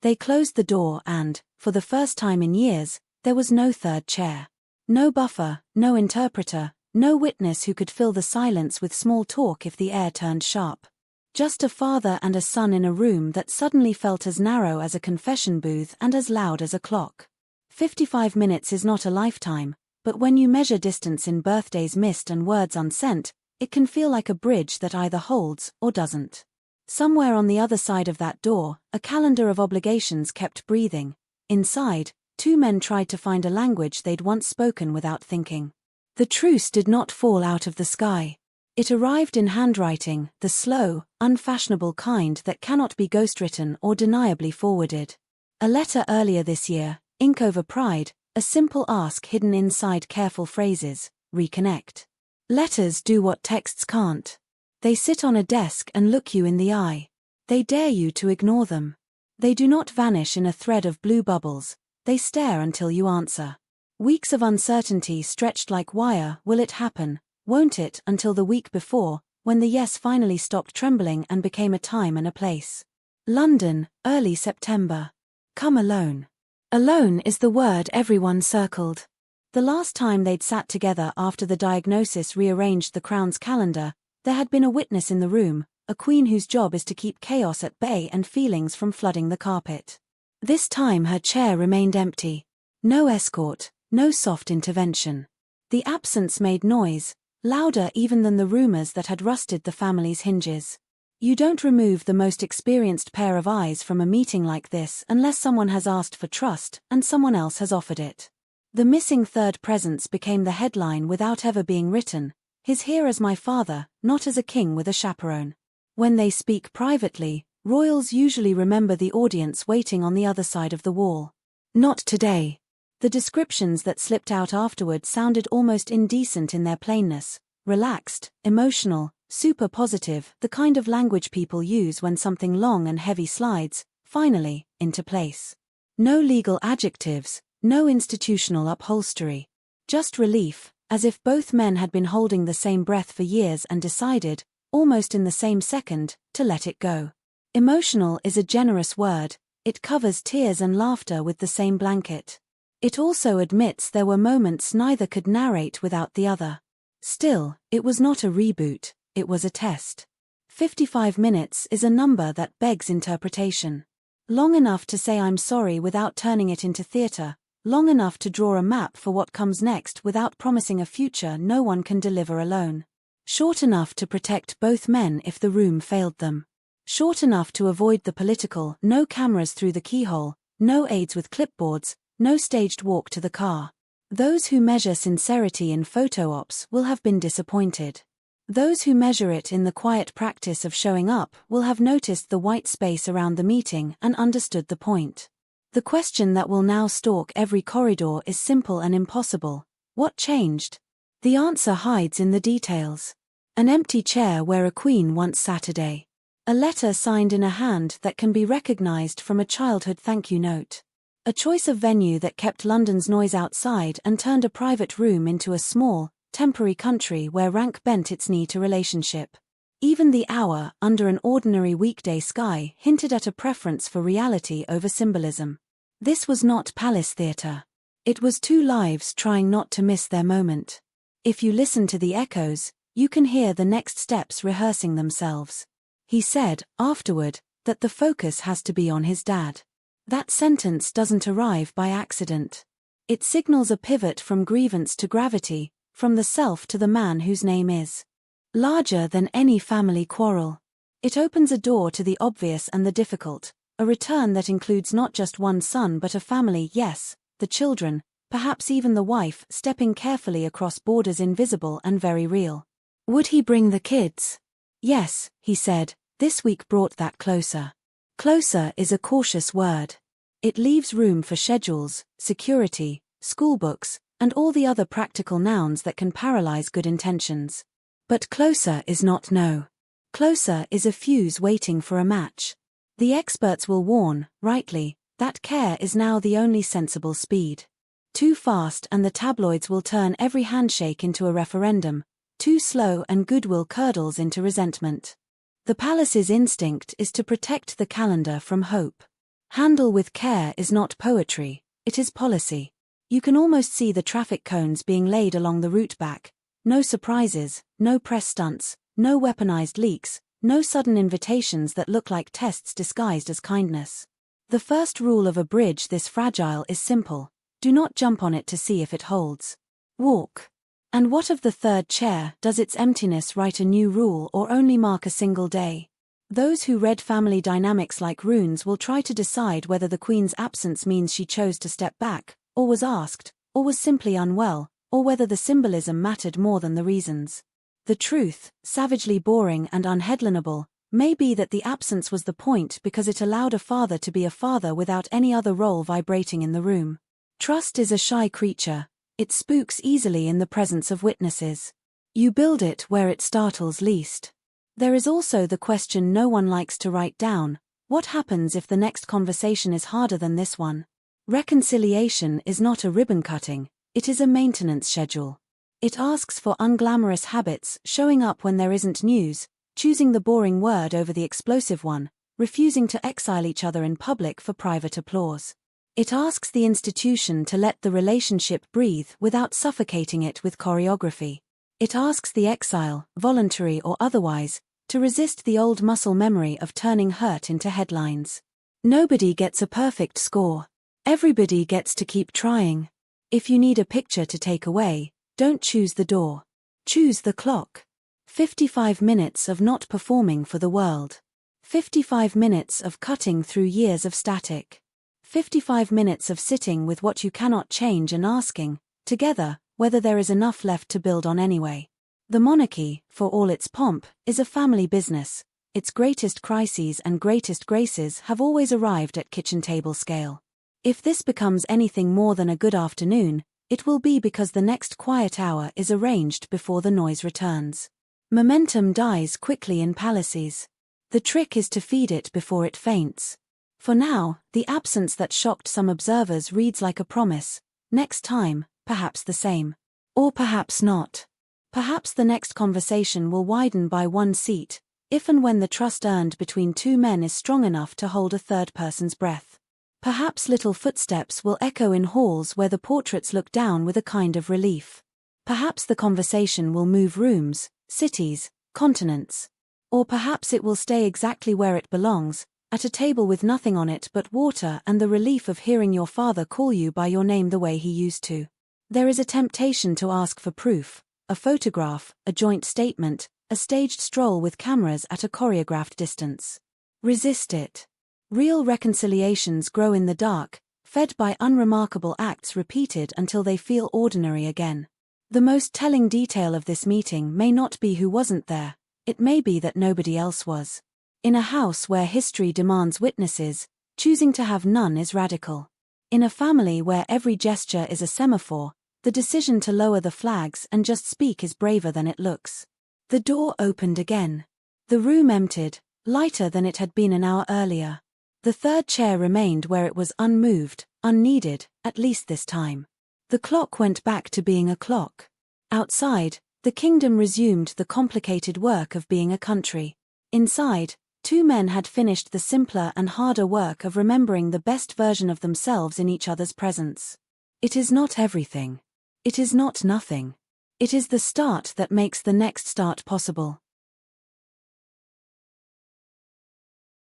They closed the door and, for the first time in years, there was no third chair. No buffer, no interpreter, no witness who could fill the silence with small talk if the air turned sharp. Just a father and a son in a room that suddenly felt as narrow as a confession booth and as loud as a clock. 55 minutes is not a lifetime, but when you measure distance in birthdays missed and words unsent, it can feel like a bridge that either holds or doesn't. Somewhere on the other side of that door, a calendar of obligations kept breathing. Inside, two men tried to find a language they'd once spoken without thinking. The truce did not fall out of the sky. It arrived in handwriting, the slow, unfashionable kind that cannot be ghostwritten or deniably forwarded. A letter earlier this year, ink over pride, a simple ask hidden inside careful phrases, reconnect. Letters do what texts can't. They sit on a desk and look you in the eye. They dare you to ignore them. They do not vanish in a thread of blue bubbles. They stare until you answer. Weeks of uncertainty stretched like wire. Will it happen? Won't it? Until the week before, when the yes finally stopped trembling and became a time and a place. London, early September. Come alone. Alone is the word everyone circled. The last time they'd sat together after the diagnosis rearranged the Crown's calendar, there had been a witness in the room, a queen whose job is to keep chaos at bay and feelings from flooding the carpet. This time her chair remained empty. No escort, no soft intervention. The absence made noise, louder even than the rumors that had rusted the family's hinges. You don't remove the most experienced pair of eyes from a meeting like this unless someone has asked for trust and someone else has offered it. The missing third presence became the headline without ever being written. He's here as my father, not as a king with a chaperone. When they speak privately, royals usually remember the audience waiting on the other side of the wall. Not today. The descriptions that slipped out afterward sounded almost indecent in their plainness, relaxed, emotional, super positive, the kind of language people use when something long and heavy slides, finally, into place. No legal adjectives, no institutional upholstery. Just relief, as if both men had been holding the same breath for years and decided, almost in the same second, to let it go. Emotional is a generous word. It covers tears and laughter with the same blanket. It also admits there were moments neither could narrate without the other. Still, it was not a reboot, it was a test. 55 minutes is a number that begs interpretation. Long enough to say I'm sorry without turning it into theater, long enough to draw a map for what comes next without promising a future no one can deliver alone. Short enough to protect both men if the room failed them. Short enough to avoid the political, no cameras through the keyhole, no aides with clipboards, no staged walk to the car. Those who measure sincerity in photo ops will have been disappointed. Those who measure it in the quiet practice of showing up will have noticed the white space around the meeting and understood the point. The question that will now stalk every corridor is simple and impossible. What changed? The answer hides in the details. An empty chair where a queen once sat a day. A letter signed in a hand that can be recognized from a childhood thank you note. A choice of venue that kept London's noise outside and turned a private room into a small, temporary country where rank bent its knee to relationship. Even the hour, under an ordinary weekday sky, hinted at a preference for reality over symbolism. This was not palace theatre. It was two lives trying not to miss their moment. If you listen to the echoes, you can hear the next steps rehearsing themselves. He said, afterward, that the focus has to be on his dad. That sentence doesn't arrive by accident. It signals a pivot from grievance to gravity, from the self to the man whose name is larger than any family quarrel. It opens a door to the obvious and the difficult, a return that includes not just one son but a family, yes, the children, perhaps even the wife, stepping carefully across borders invisible and very real. Would he bring the kids? Yes, he said, this week brought that closer. Closer is a cautious word. It leaves room for schedules, security, schoolbooks, and all the other practical nouns that can paralyze good intentions. But closer is not no. Closer is a fuse waiting for a match. The experts will warn, rightly, that care is now the only sensible speed. Too fast and the tabloids will turn every handshake into a referendum. Too slow and goodwill curdles into resentment. The palace's instinct is to protect the calendar from hope. Handle with care is not poetry, it is policy. You can almost see the traffic cones being laid along the route back. No surprises, no press stunts, no weaponized leaks, no sudden invitations that look like tests disguised as kindness. The first rule of a bridge this fragile is simple: do not jump on it to see if it holds. Walk. And what of the third chair? Does its emptiness write a new rule or only mark a single day? Those who read family dynamics like runes will try to decide whether the Queen's absence means she chose to step back, or was asked, or was simply unwell, or whether the symbolism mattered more than the reasons. The truth, savagely boring and unheadlinable, may be that the absence was the point because it allowed a father to be a father without any other role vibrating in the room. Trust is a shy creature. It spooks easily in the presence of witnesses. You build it where it startles least. There is also the question no one likes to write down: what happens if the next conversation is harder than this one? Reconciliation is not a ribbon cutting, it is a maintenance schedule. It asks for unglamorous habits, showing up when there isn't news, choosing the boring word over the explosive one, refusing to exile each other in public for private applause. It asks the institution to let the relationship breathe without suffocating it with choreography. It asks the exile, voluntary or otherwise, to resist the old muscle memory of turning hurt into headlines. Nobody gets a perfect score. Everybody gets to keep trying. If you need a picture to take away, don't choose the door. Choose the clock. 55 minutes of not performing for the world. 55 minutes of cutting through years of static. 55 minutes of sitting with what you cannot change and asking, together, whether there is enough left to build on anyway. The monarchy, for all its pomp, is a family business. Its greatest crises and greatest graces have always arrived at kitchen table scale. If this becomes anything more than a good afternoon, it will be because the next quiet hour is arranged before the noise returns. Momentum dies quickly in palaces. The trick is to feed it before it faints. For now, the absence that shocked some observers reads like a promise: next time, perhaps the same. Or perhaps not. Perhaps the next conversation will widen by one seat, if and when the trust earned between two men is strong enough to hold a third person's breath. Perhaps little footsteps will echo in halls where the portraits look down with a kind of relief. Perhaps the conversation will move rooms, cities, continents. Or perhaps it will stay exactly where it belongs, at a table with nothing on it but water and the relief of hearing your father call you by your name the way he used to. There is a temptation to ask for proof: a photograph, a joint statement, a staged stroll with cameras at a choreographed distance. Resist it. Real reconciliations grow in the dark, fed by unremarkable acts repeated until they feel ordinary again. The most telling detail of this meeting may not be who wasn't there, it may be that nobody else was. In a house where history demands witnesses, choosing to have none is radical. In a family where every gesture is a semaphore, the decision to lower the flags and just speak is braver than it looks. The door opened again. The room emptied, lighter than it had been an hour earlier. The third chair remained where it was, unmoved, unneeded, at least this time. The clock went back to being a clock. Outside, the kingdom resumed the complicated work of being a country. Inside, two men had finished the simpler and harder work of remembering the best version of themselves in each other's presence. It is not everything. It is not nothing. It is the start that makes the next start possible.